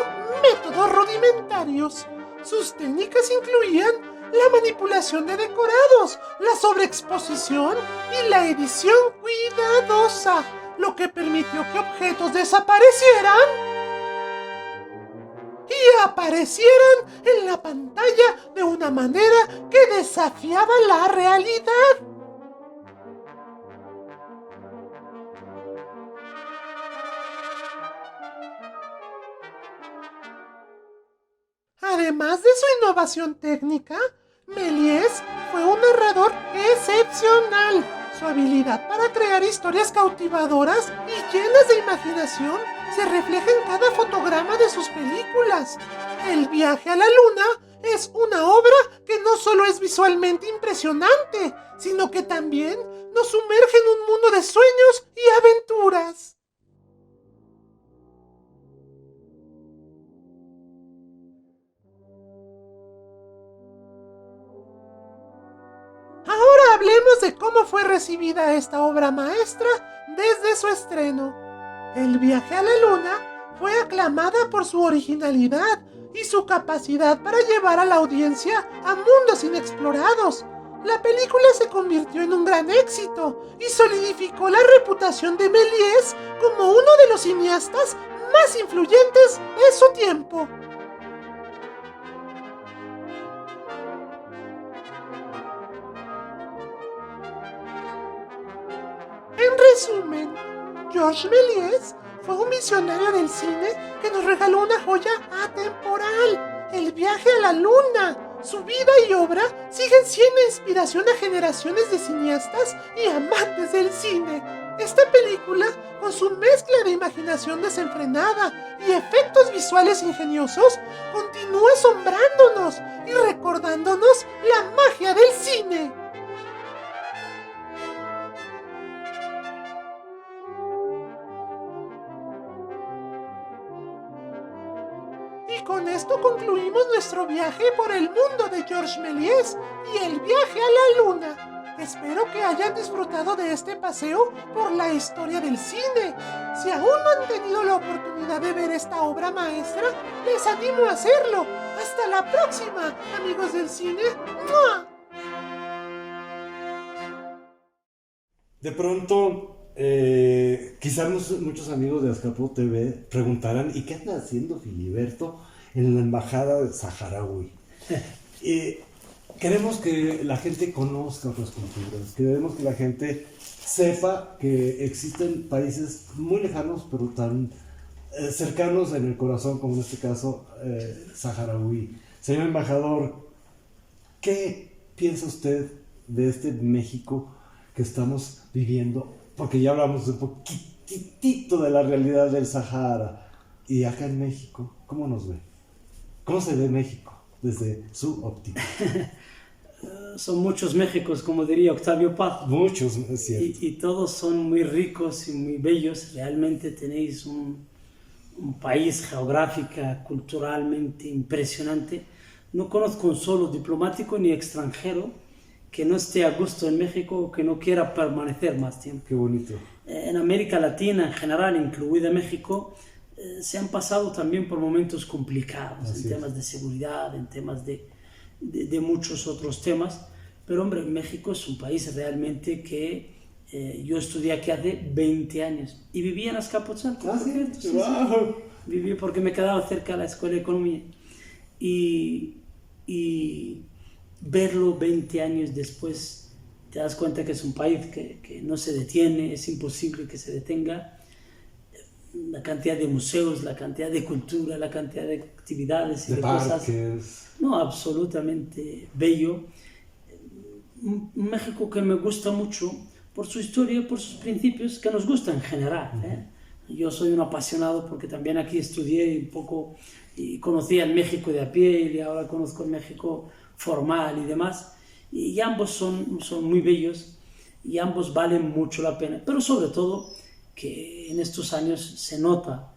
métodos rudimentarios. Sus técnicas incluían la manipulación de decorados, la sobreexposición y la edición cuidadosa, lo que permitió que objetos desaparecieran y aparecieran en la pantalla de una manera que desafiaba la realidad. Además de su innovación técnica, Méliès fue un narrador excepcional. Su habilidad para crear historias cautivadoras y llenas de imaginación se refleja en cada fotograma de sus películas. El viaje a la Luna es una obra que no solo es visualmente impresionante, sino que también nos sumerge en un mundo de sueños y aventuras. Ahora hablemos de cómo fue recibida esta obra maestra desde su estreno. El viaje a la Luna fue aclamada por su originalidad y su capacidad para llevar a la audiencia a mundos inexplorados. La película se convirtió en un gran éxito y solidificó la reputación de Méliès como uno de los cineastas más influyentes de su tiempo. En resumen, Georges Méliès fue un visionario del cine que nos regaló una joya atemporal, el viaje a la Luna. Su vida y obra siguen siendo inspiración a generaciones de cineastas y amantes del cine. Esta película, con su mezcla de imaginación desenfrenada y efectos visuales ingeniosos, continúa asombrándonos y recordándonos la magia del cine. Y con esto concluimos nuestro viaje por el mundo de Georges Méliès y el viaje a la Luna. Espero que hayan disfrutado de este paseo por la historia del cine. Si aún no han tenido la oportunidad de ver esta obra maestra, les animo a hacerlo. ¡Hasta la próxima, amigos del cine! ¡Mua! De pronto, quizás muchos amigos de Azcapo TV preguntarán, ¿y qué anda haciendo Filiberto en la embajada de saharaui? Queremos que la gente conozca otras culturas, queremos que la gente sepa que existen países muy lejanos, pero tan cercanos en el corazón, como en este caso saharaui. Señor embajador, ¿qué piensa usted de este México que estamos viviendo? Porque ya hablamos un poquitito de la realidad del Sahara. Y acá en México, ¿cómo nos ve? ¿Cómo se ve México desde su óptica? Son muchos Méxicos, como diría Octavio Paz. Muchos, es cierto. Y todos son muy ricos y muy bellos. Realmente tenéis un país geográfica, culturalmente impresionante. No conozco un solo diplomático ni extranjero que no esté a gusto en México o que no quiera permanecer más tiempo. Qué bonito. En América Latina en general, incluida México, se han pasado también por momentos complicados. Así en temas de seguridad, en temas de muchos otros temas. Pero hombre, México es un país realmente que yo estudié aquí hace 20 años y vivía en Azcapotzalco. ¿Ah, sí? Sí, ¡Wow! sí. Viví porque me quedaba cerca de la Escuela de Economía. Y verlo 20 años después, te das cuenta que es un país que no se detiene, es imposible que se detenga. la cantidad de museos, la cantidad de cultura, la cantidad de actividades y De de cosas. parques. No, absolutamente bello. Un México que me gusta mucho por su historia, por sus principios, que nos gusta en general. Yo soy un apasionado porque también aquí estudié un poco y conocía el México de a pie y ahora conozco el México formal y demás. Y ambos son muy bellos y ambos valen mucho la pena. Pero sobre todo que en estos años se nota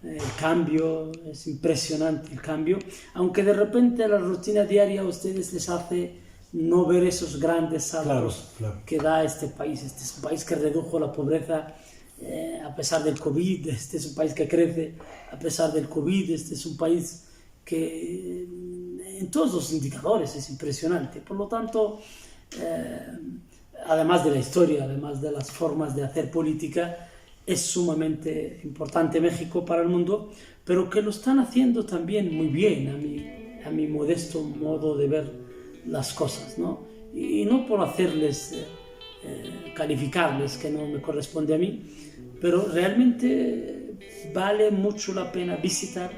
el cambio, es impresionante el cambio, aunque de repente la rutina diaria a ustedes les hace no ver esos grandes saltos Claro. que da este país. Este es un país que redujo la pobreza a pesar del COVID, este es un país que crece a pesar del COVID, este es un país que en todos los indicadores es impresionante. Por lo tanto, además de la historia, además de las formas de hacer política, es sumamente importante México para el mundo, pero que lo están haciendo también muy bien, a mi modesto modo de ver las cosas, ¿no? Y no por hacerles, calificarles, que no me corresponde a mí, pero realmente vale mucho la pena visitar,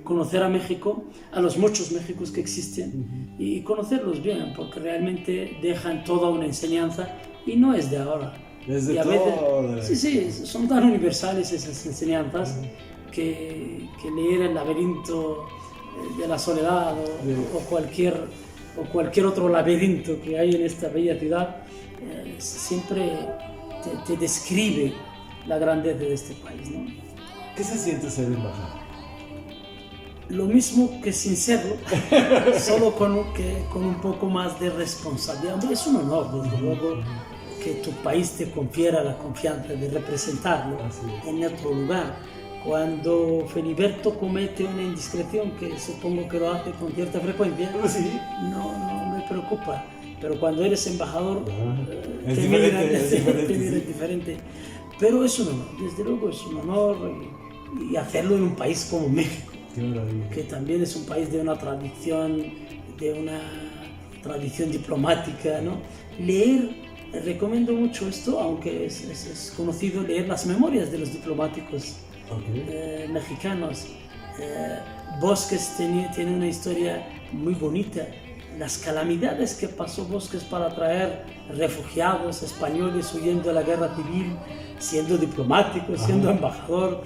conocer a México, a los muchos Méxicos que existen, y conocerlos bien, porque realmente dejan toda una enseñanza y no es de ahora. Es de Y a todo. sí, son tan universales esas enseñanzas que leer El laberinto de la soledad o cualquier otro laberinto que hay en esta bella ciudad siempre te describe la grandeza de este país, ¿no? ¿Qué se siente ser embajador? Lo mismo que sin serlo, solo con un poco más de responsabilidad. Hombre, es un honor, desde luego, que tu país te confiera la confianza de representarlo en otro lugar. Cuando Feliberto comete una indiscreción, que supongo que lo hace con cierta frecuencia, no me preocupa. Pero cuando eres embajador, es te diferente, miran, es diferente, te miran sí. diferente. Pero es un honor, desde luego es un honor y hacerlo en un país como México, Qué maravilla. que también es un país de una tradición diplomática, ¿no? Recomiendo mucho esto, aunque es conocido, leer las memorias de los diplomáticos mexicanos. Bosques tiene una historia muy bonita. Las calamidades que pasó Bosques para traer refugiados españoles huyendo de la guerra civil, siendo diplomático, siendo embajador,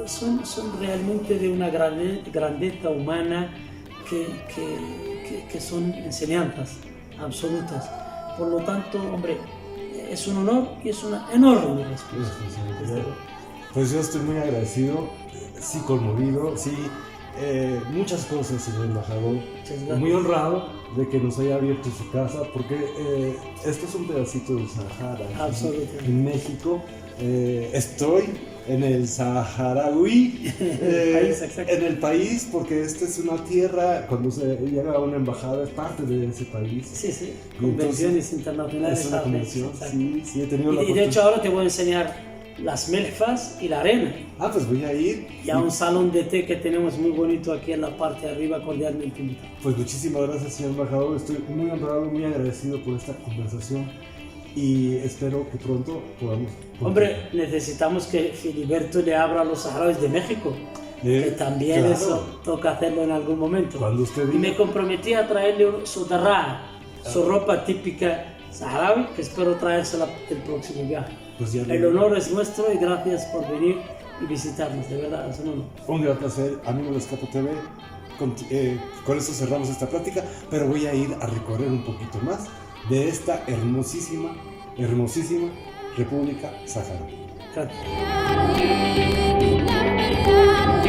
son realmente de una grandeza humana que son enseñanzas absolutas. Por lo tanto, hombre, es un honor y es una enorme responsabilidad. Pues yo estoy muy agradecido, sí conmovido, sí, muchas cosas, señor embajador. Muy honrado de que nos haya abierto su casa, porque esto es un pedacito del Sahara. Absolutamente. En México estoy en el saharaui, en el país, porque esta es una tierra, cuando se llega a una embajada es parte de ese país. Sí, convenciones internacionales. Es una convención, sí, he tenido la Y de hecho ahora te voy a enseñar las melfas y la arena. pues voy a ir. Y a un salón de té que tenemos muy bonito aquí en la parte de arriba, cordialmente invitado. Pues muchísimas gracias, señor embajador. Estoy muy honrado, muy agradecido por esta conversación y espero que pronto podamos... Hombre, necesitamos que Filiberto le abra a los saharauis de México, que también claro. eso toca hacerlo en algún momento. Cuando usted Y diga. me comprometí a traerle su darra, su ropa típica saharaui, que espero traérsela el próximo viaje. Pues ya El honor es nuestro y gracias por venir y visitarnos, de verdad, es un honor. Un gran placer, amigos de Escapo TV. Con esto cerramos esta plática, pero voy a ir a recorrer un poquito más de esta hermosísima República Saharaui. Gracias. La verdad.